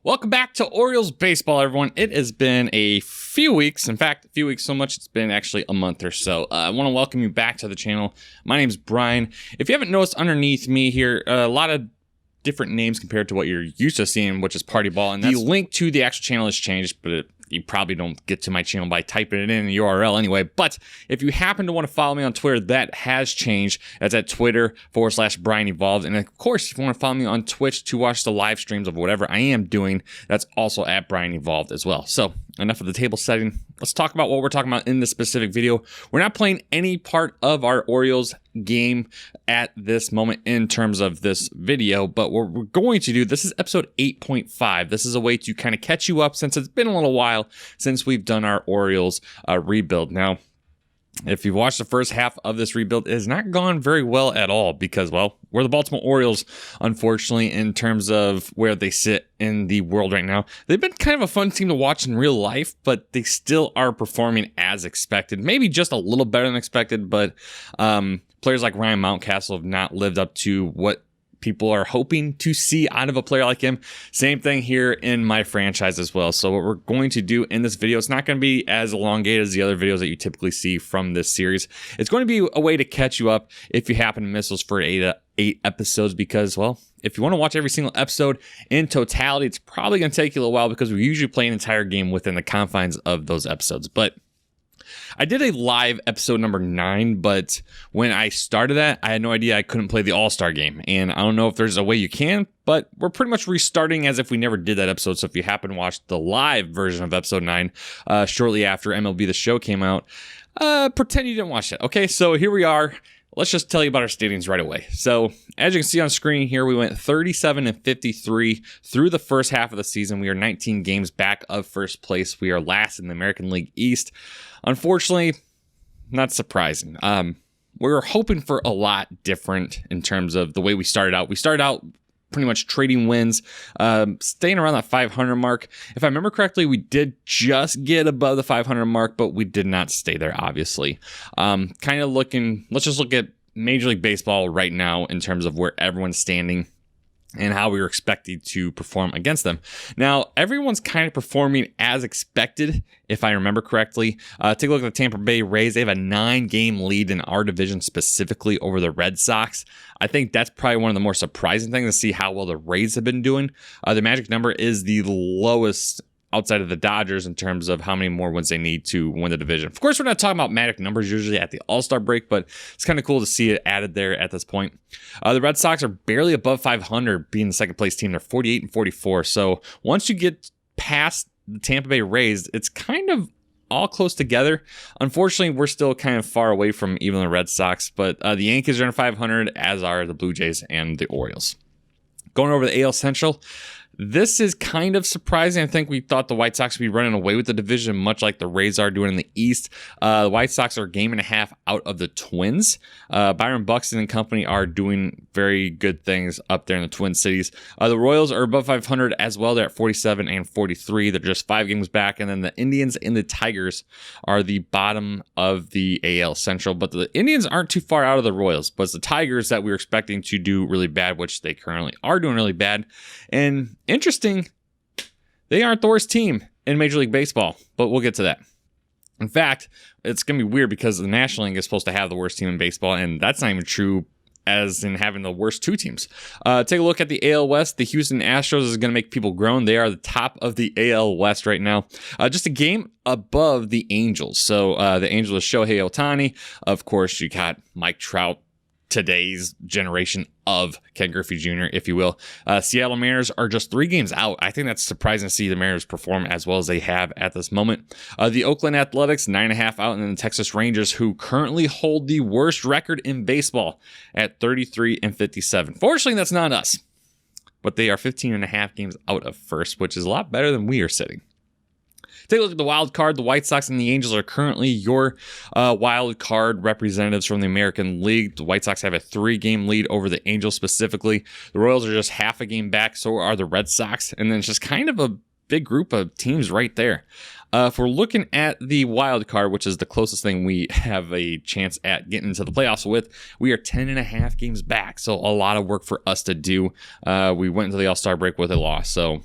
Welcome back to Orioles baseball, everyone. It has been a few weeks. In fact, a few weeks so much, it's been actually a month or so. I want to welcome you back to the channel. My name's Brian. If you haven't noticed underneath me here, a lot of different names compared to what you're used to seeing, which is Party Ball. And the link to the actual channel has changed, but you probably don't get to my channel by typing it in the URL anyway. But if you happen to want to follow me on Twitter, that has changed. That's at Twitter/Brian Evolved. And of course, if you want to follow me on Twitch to watch the live streams of whatever I am doing, that's also at Brian Evolved as well. So enough of the table setting. Let's talk about what we're talking about in this specific video. We're not playing any part of our Orioles game at this moment in terms of this video, but what we're going to do, this is episode 8.5. This is a way to kind of catch you up since it's been a little while since we've done our Orioles rebuild. Now, if you've watched the first half of this rebuild, it has not gone very well at all because, well, we're the Baltimore Orioles, unfortunately, in terms of where they sit in the world right now. They've been kind of a fun team to watch in real life, but they still are performing as expected. Maybe just a little better than expected, but players like Ryan Mountcastle have not lived up to what people are hoping to see out of a player like him. Same thing here in my franchise as well. So what we're going to do in this video, it's not going to be as elongated as the other videos that you typically see from this series. It's going to be a way to catch you up if you happen to miss those for eight episodes because, well, if you want to watch every single episode in totality, it's probably going to take you a little while because we usually play an entire game within the confines of those episodes. But I did a live episode number 9, but when I started that, I had no idea I couldn't play the All-Star game. And I don't know if there's a way you can, but we're pretty much restarting as if we never did that episode. So if you happen to watch the live version of episode 9 shortly after MLB The Show came out, pretend you didn't watch it. Okay, so here we are. Let's just tell you about our standings right away. So as you can see on screen here, we went 37-53 through the first half of the season. We are 19 games back of first place. We are last in the American League East. Unfortunately, not surprising. We were hoping for a lot different in terms of the way we started out. We started out pretty much trading wins, staying around that 500 mark. If I remember correctly, we did just get above the 500 mark, but we did not stay there, obviously. Kind of looking, let's just look at Major League Baseball right now in terms of where everyone's standing and how we were expected to perform against them. Now, everyone's kind of performing as expected, if I remember correctly. Take a look at the Tampa Bay Rays. They have a 9-game lead in our division, specifically over the Red Sox. I think that's probably one of the more surprising things to see how well the Rays have been doing. The magic number is the lowest outside of the Dodgers in terms of how many more wins they need to win the division. Of course, we're not talking about magic numbers usually at the All-Star break, but it's kind of cool to see it added there at this point. The Red Sox are barely above 500, being the second place team. They're 48-44. So once you get past the Tampa Bay Rays, it's kind of all close together. Unfortunately, we're still kind of far away from even the Red Sox, but the Yankees are in 500, as are the Blue Jays and the Orioles. Going over the AL Central, this is kind of surprising. I think we thought the White Sox would be running away with the division, much like the Rays are doing in the East. The White Sox are a game and a half out of the Twins. Byron Buxton and company are doing very good things up there in the Twin Cities. The Royals are above 500 as well. They're at 47-43. They're just 5 games back. And then the Indians and the Tigers are the bottom of the AL Central. But the Indians aren't too far out of the Royals. But it's the Tigers that we were expecting to do really bad, which they currently are doing really bad. And interesting, they aren't the worst team in Major League Baseball, but we'll get to that. In fact, it's going to be weird because the National League is supposed to have the worst team in baseball, and that's not even true as in having the worst 2 teams. Take a look at the AL West. The Houston Astros is going to make people groan. They are the top of the AL West right now. Just a game above the Angels. So the Angels is Shohei Ohtani. Of course, you got Mike Trout, today's generation of Ken Griffey Jr., if you will. Seattle Mariners are just 3 games out. I think that's surprising to see the Mariners perform as well as they have at this moment. The Oakland Athletics, 9.5 out, and then the Texas Rangers, who currently hold the worst record in baseball at 33-57. Fortunately, that's not us, but they are 15.5 games out of first, which is a lot better than we are sitting. Take a look at the wild card. The White Sox and the Angels are currently your wild card representatives from the American League. The White Sox have a 3-game lead over the Angels specifically. The Royals are just half a game back. So are the Red Sox. And then it's just kind of a big group of teams right there. If we're looking at the wild card, which is the closest thing we have a chance at getting into the playoffs with, we are 10.5 games back. So a lot of work for us to do. We went into the All-Star break with a loss. So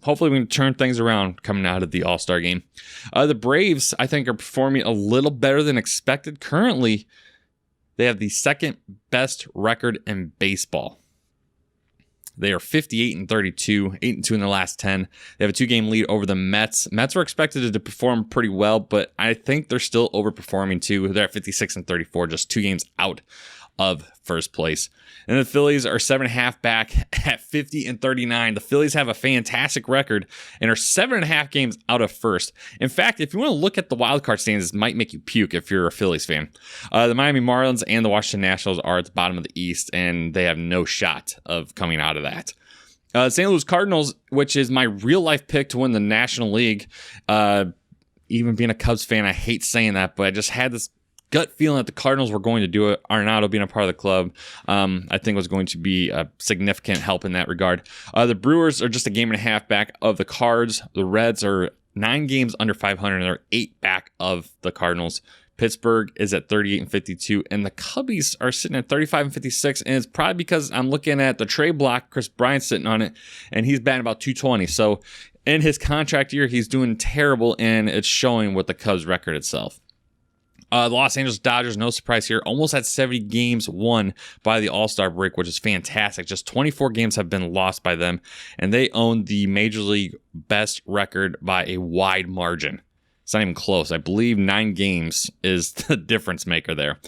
hopefully we can turn things around coming out of the All-Star game. The Braves, I think, are performing a little better than expected. Currently, they have the second best record in baseball. They are 58-32, 8-2 in the last 10. They have a 2-game lead over the Mets. Mets were expected to perform pretty well, but I think they're still overperforming too. They're at 56-34, just 2 games out of first place. And the Phillies are 7.5 back at 50-39. The Phillies have a fantastic record and are 7.5 games out of first. In fact, if you want to look at the wildcard standings, this might make you puke if you're a Phillies fan. The Miami Marlins and the Washington Nationals are at the bottom of the East, and they have no shot of coming out of that. St. Louis Cardinals, which is my real-life pick to win the National League. Even being a Cubs fan, I hate saying that, but I just had this gut feeling that the Cardinals were going to do it. Arenado being a part of the club, I think was going to be a significant help in that regard. The Brewers are just a game and a half back of the Cards. The Reds are 9 games under 500, and they're 8 back of the Cardinals. Pittsburgh is at 38-52, and the Cubbies are sitting at 35-56, and it's probably because I'm looking at the trade block. Chris Bryant's sitting on it, and he's batting about 220. So in his contract year, he's doing terrible, and it's showing with the Cubs record itself. The Los Angeles Dodgers, no surprise here, almost had 70 games won by the All-Star break, which is fantastic. Just 24 games have been lost by them, and they own the Major League best record by a wide margin. It's not even close. I believe 9 games is the difference maker there.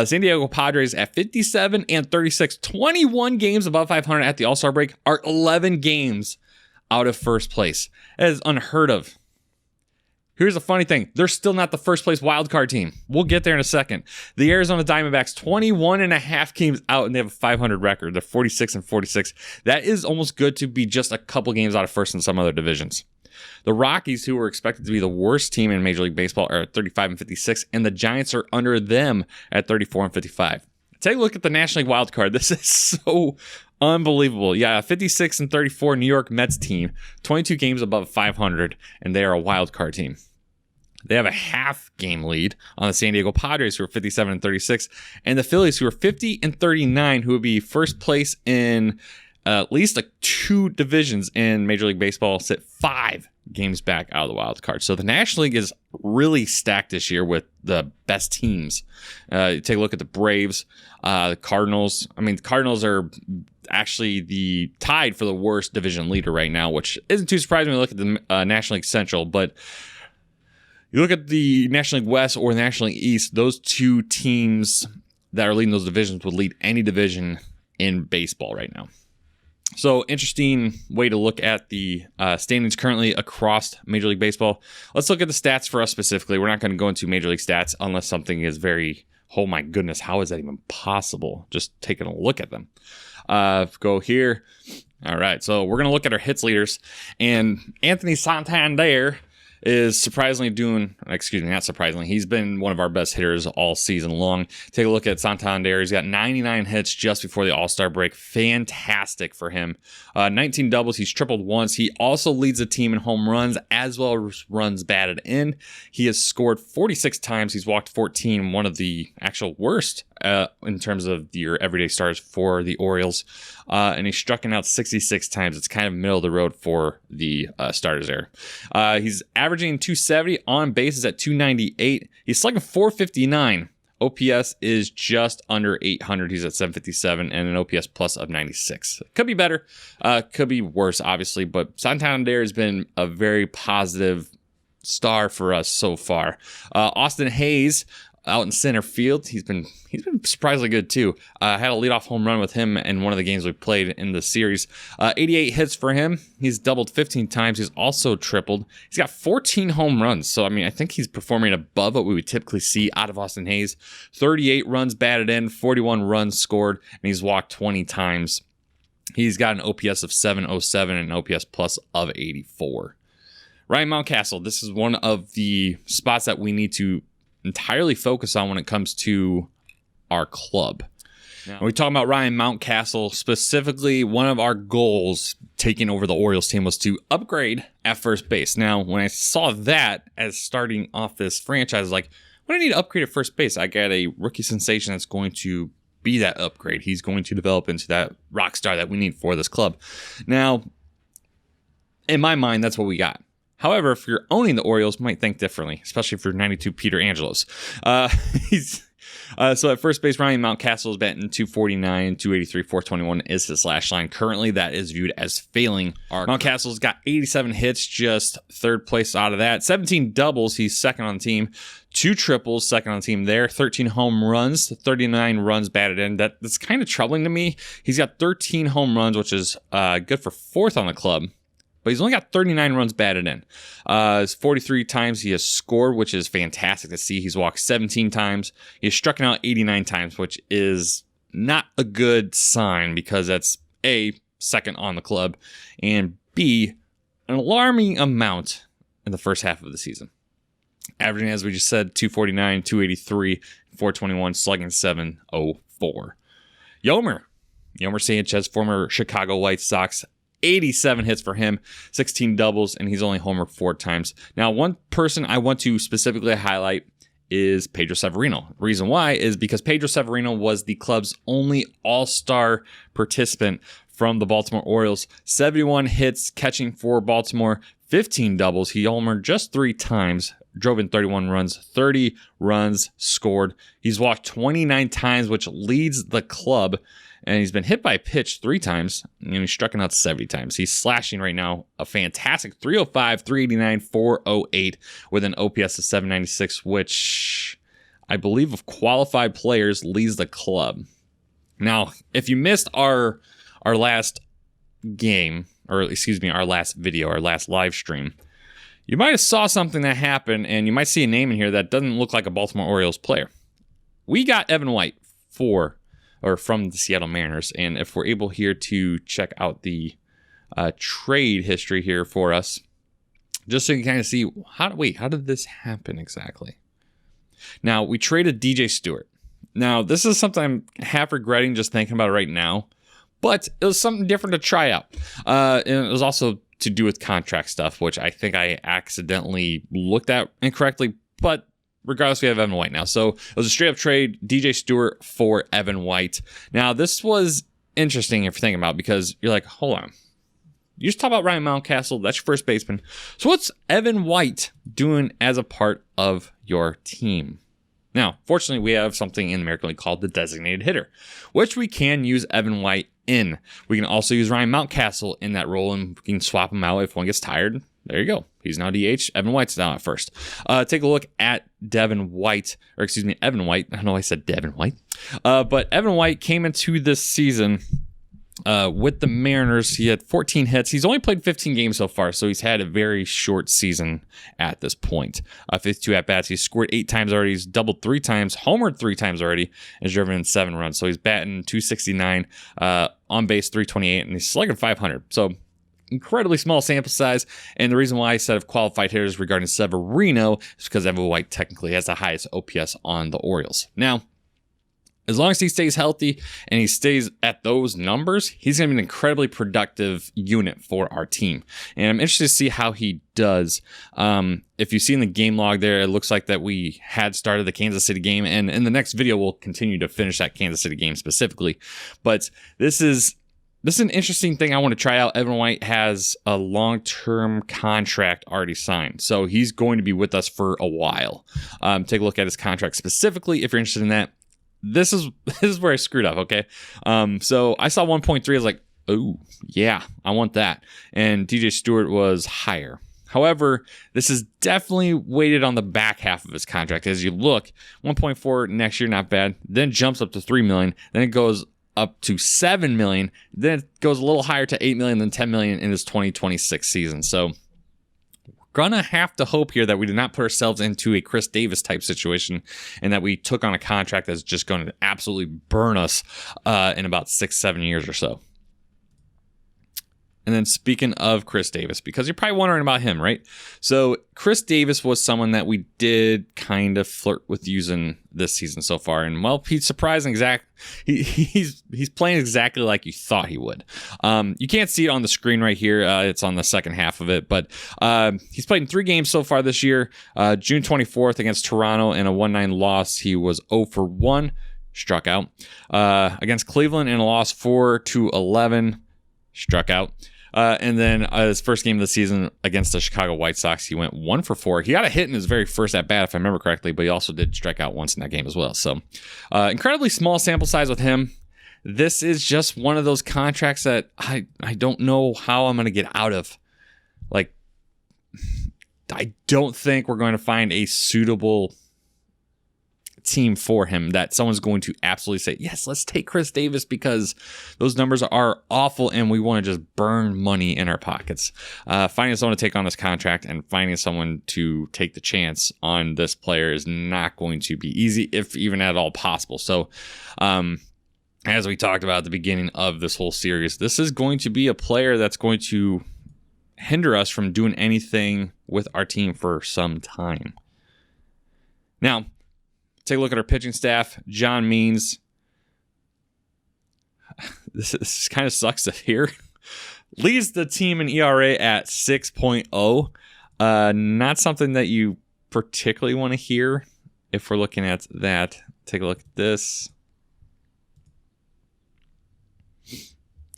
San Diego Padres at 57-36, 21 games above 500 at the All-Star break, are 11 games out of first place. That is unheard of. Here's the funny thing. They're still not the first place wildcard team. We'll get there in a second. The Arizona Diamondbacks, 21.5 games out, and they have a 500 record. They're 46-46. That is almost good to be just a couple games out of first in some other divisions. The Rockies, who were expected to be the worst team in Major League Baseball, are at 35-56, and the Giants are under them at 34-55. Take a look at the National League wild card. This is so unbelievable. Yeah, 56-34 New York Mets team, 22 games above 500, and they are a wild card team. They have a half-game lead on the San Diego Padres, who are 57-36, and the Phillies, who are 50-39, who would be first place in at least 2 divisions in Major League Baseball, sit 5 games back out of the wild card. So the National League is really stacked this year with the best teams. Take a look at the Braves, the Cardinals. I mean, the Cardinals are actually the tied for the worst division leader right now, which isn't too surprising when you look at the National League Central, but you look at the National League West or the National League East, those 2 teams that are leading those divisions would lead any division in baseball right now. So, interesting way to look at the standings currently across Major League Baseball. Let's look at the stats for us specifically. We're not going to go into Major League stats unless something is very, oh my goodness, how is that even possible? Just taking a look at them. Go here. All right, so we're going to look at our hits leaders. And Anthony Santander is surprisingly not surprisingly, he's been one of our best hitters all season long. Take a look at Santander. He's got 99 hits just before the All-Star break. Fantastic for him. 19 doubles. He's tripled once. He also leads the team in home runs as well as runs batted in. He has scored 46 times. He's walked 14, one of the actual worst in terms of your everyday stars for the Orioles. And he's struck out 66 times. It's kind of middle of the road for the starters there. He's averaging 270, on base is at 298. He's slugging 459. OPS is just under 800. He's at 757 and an OPS plus of 96. Could be better. Could be worse, obviously, but Santander has been a very positive star for us so far. Austin Hayes, out in center field, he's been surprisingly good too. Had a leadoff home run with him in one of the games we played in the series. 88 hits for him. He's doubled 15 times. He's also tripled. He's got 14 home runs. So, I mean, I think he's performing above what we would typically see out of Austin Hayes. 38 runs batted in, 41 runs scored, and he's walked 20 times. He's got an OPS of 707 and an OPS plus of 84. Ryan Mountcastle, this is one of the spots that we need to entirely focus on when it comes to our club. Now, when we talk about Ryan Mountcastle, specifically, one of our goals taking over the Orioles team was to upgrade at first base. Now, when I saw that as starting off this franchise, I was like, what do I need to upgrade at first base? I got a rookie sensation that's going to be that upgrade. He's going to develop into that rock star that we need for this club. Now, In my mind, that's what we got. However, if you're owning the Orioles, you might think differently, especially if you're 92 Peter Angelos. So at first base, Ryan Mountcastle is batting 249, 283, 421 is his slash line. Currently, that is viewed as failing. Mountcastle's got 87 hits, just third place out of that. 17 doubles, he's second on the team. 2 triples, second on the team there. 13 home runs, 39 runs batted in. That's kind of troubling to me. He's got 13 home runs, which is good for fourth on the club. But he's only got 39 runs batted in. 43 times he has scored, which is fantastic to see. He's walked 17 times. He's struck out 89 times, which is not a good sign because that's A, second on the club, and B, an alarming amount in the first half of the season. Averaging, as we just said, 249, 283, 421, slugging 704. Yomer Sanchez, former Chicago White Sox, 87 hits for him, 16 doubles, and he's only homered 4 times. Now, one person I want to specifically highlight is Pedro Severino. The reason why is because Pedro Severino was the club's only all-star participant from the Baltimore Orioles. 71 hits catching for Baltimore, 15 doubles. He homered just 3 times, drove in 31 runs, 30 runs scored. He's walked 29 times, which leads the club. And he's been hit by a pitch 3 times, and he's struck out 70 times. He's slashing right now a fantastic 305, 389, 408 with an OPS of 796, which I believe of qualified players leads the club. Now, if you missed our last game, or excuse me, our last video, our last live stream, you might have saw something that happened, and you might see a name in here that doesn't look like a Baltimore Orioles player. We got Evan White from the Seattle Mariners. And if we're able here to check out the trade history here for us, just so you can kind of see, how did this happen exactly? Now, we traded DJ Stewart. Now, this is something I'm half regretting just thinking about it right now, but it was something different to try out. And it was also to do with contract stuff, which I think I accidentally looked at incorrectly, but regardless, we have Evan White now. So it was a straight up trade, DJ Stewart for Evan White. Now, this was interesting if you're thinking about it, because you're like, hold on. You just talk about Ryan Mountcastle, that's your first baseman. So what's Evan White doing as a part of your team? Now, fortunately, we have something in the American League called the designated hitter, which we can use Evan White in. We can also use Ryan Mountcastle in that role, and we can swap him out if one gets tired. There you go. He's now DH. Evan White's now at first. Take a look at Evan White. I don't know why I said Devin White. But Evan White came into this season with the Mariners. He had 14 hits. He's only played 15 games so far, so he's had a very short season at this point. 52 at-bats. He's scored 8 times already. He's doubled 3 times, homered 3 times already, and has driven in 7 runs. So he's batting 269, on base 328, and he's slugging 500. So incredibly small sample size, and the reason why I said of qualified hitters regarding Severino is because Evan White technically has the highest OPS on the Orioles. Now, as long as he stays healthy and he stays at those numbers, he's going to be an incredibly productive unit for our team. And I'm interested to see how he does. If you see in the game log there, it looks like that we had started the Kansas City game, and in the next video, we'll continue to finish that Kansas City game specifically. But this is an interesting thing I want to try out. Evan White has a long-term contract already signed, so he's going to be with us for a while. Take a look at his contract specifically if you're interested in that. This is where I screwed up, okay? So I saw 1.3. I was like, oh, yeah, I want that. And DJ Stewart was higher. However, this is definitely weighted on the back half of his contract. As you look, 1.4 next year, not bad. Then jumps up to $3 million. Then it goes up to $7 million. Then it goes a little higher to $8 million, then $10 million in his 2026 season. So gonna have to hope here that we did not put ourselves into a Chris Davis type situation, and that we took on a contract that's just going to absolutely burn us in about 6-7 years or so. And then speaking of Chris Davis, because you're probably wondering about him, right? So Chris Davis was someone that we did kind of flirt with using this season so far. And well, he's surprising he's playing exactly like you thought he would. You can't see it on the screen right here. It's on the second half of it, but he's played in 3 games so far this year. June 24th against Toronto in a 1-9 loss. He was 0 for 1, struck out. Against Cleveland in a loss 4-11. Struck out. And then his first game of the season against the Chicago White Sox, he went 1 for 4. He got a hit in his very first at bat, if I remember correctly, but he also did strike out once in that game as well. So incredibly small sample size with him. This is just one of those contracts that I don't know how I'm going to get out of. Like, I don't think we're going to find a suitable team for him that someone's going to absolutely say, yes, let's take Chris Davis, because those numbers are awful and we want to just burn money in our pockets. Finding someone to take on this contract and finding someone to take the chance on this player is not going to be easy, if even at all possible. So, as we talked about at the beginning of this whole series, this is going to be a player that's going to hinder us from doing anything with our team for some time. Now, take a look at our pitching staff. John Means. This kind of sucks to hear. Leads the team in ERA at 6.0. Not something that you particularly want to hear if we're looking at that. Take a look at this.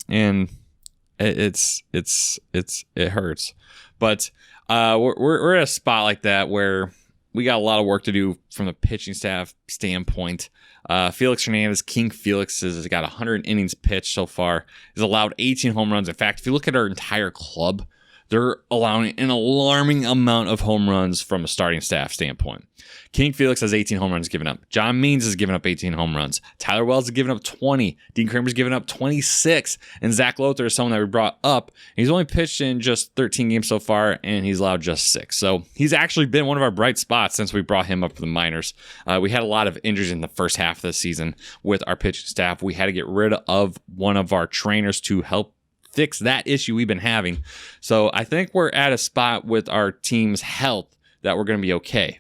And it hurts. But we're at a spot like that where we got a lot of work to do from the pitching staff standpoint. Felix Hernandez, King Felix, has got 100 innings pitched so far. He's allowed 18 home runs. In fact, if you look at our entire club, they're allowing an alarming amount of home runs from a starting staff standpoint. King Felix has 18 home runs given up. John Means has given up 18 home runs. Tyler Wells has given up 20. Dean Kramer's given up 26. And Zach Lothar is someone that we brought up. He's only pitched in just 13 games so far, and he's allowed just 6. So he's actually been one of our bright spots since we brought him up to the minors. We had a lot of injuries in the first half of the season with our pitching staff. We had to get rid of one of our trainers to help fix that issue we've been having. So I think we're at a spot with our team's health that we're going to be okay.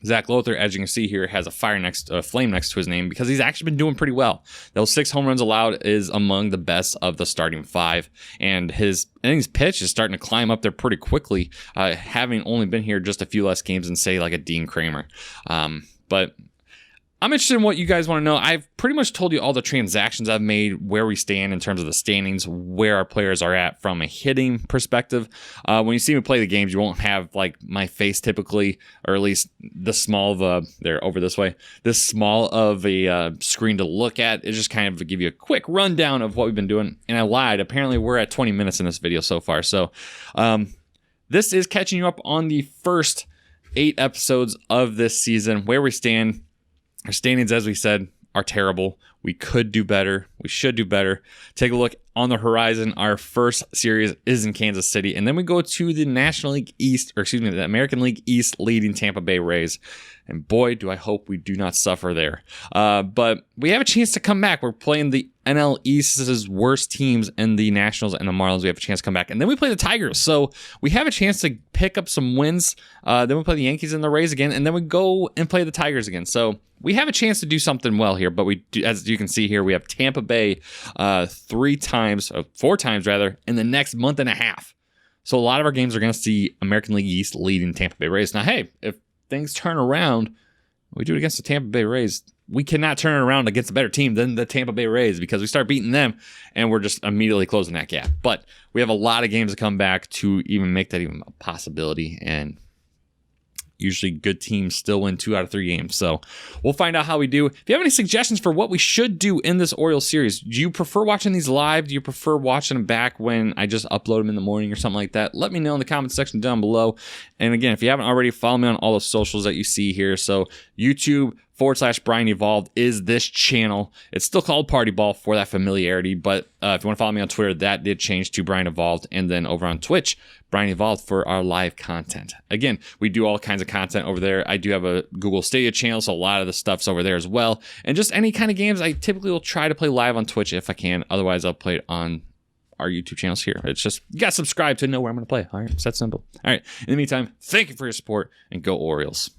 Zach Lothar, as you can see here, has a flame next to his name because he's actually been doing pretty well. Those 6 home runs allowed is among the best of the starting 5, and his innings pitch is starting to climb up there pretty quickly, having only been here just a few less games than, say, like a Dean Kramer. But I'm interested in what you guys want to know. I've pretty much told you all the transactions I've made, where we stand in terms of the standings, where our players are at from a hitting perspective. When you see me play the games, you won't have like my face typically, or at least this small of a screen to look at. It just kind of give you a quick rundown of what we've been doing. And I lied. Apparently, we're at 20 minutes in this video so far. So this is catching you up on the first 8 episodes of this season, where we stand. Our standings, as we said, are terrible. We could do better. We should do better. Take a look on the horizon. Our first series is in Kansas City. And then we go to the the American League East leading Tampa Bay Rays. And boy, do I hope we do not suffer there. But we have a chance to come back. We're playing the NL East's worst teams in the Nationals and the Marlins. We have a chance to come back. And then we play the Tigers. So we have a chance to pick up some wins. Then we play the Yankees and the Rays again. And then we go and play the Tigers again. So we have a chance to do something well here. But we do, as you can see here, we have Tampa Bay 4 times in the next month and a half. So a lot of our games are going to see American League East leading Tampa Bay Rays. Now, hey, if things turn around, we do it against the Tampa Bay Rays. We cannot turn it around against a better team than the Tampa Bay Rays, because we start beating them and we're just immediately closing that gap. But we have a lot of games to come back to even make that even a possibility. And usually good teams still win 2 out of 3 games. So we'll find out how we do. If you have any suggestions for what we should do in this Orioles series, do you prefer watching these live? Do you prefer watching them back when I just upload them in the morning or something like that? Let me know in the comment section down below. And again, if you haven't already, follow me on all the socials that you see here. So YouTube.com/Brian Evolved is this channel. It's still called Party Ball for that familiarity, but if you want to follow me on Twitter, that did change to Brian Evolved. And then over on Twitch, Brian Evolved for our live content. Again, we do all kinds of content over there. I do have a Google Stadia channel, so a lot of the stuff's over there as well. And just any kind of games, I typically will try to play live on Twitch if I can. Otherwise, I'll play it on our YouTube channels here. It's just, you got to subscribe to know where I'm going to play. All right, it's that simple. All right, in the meantime, thank you for your support, and go Orioles.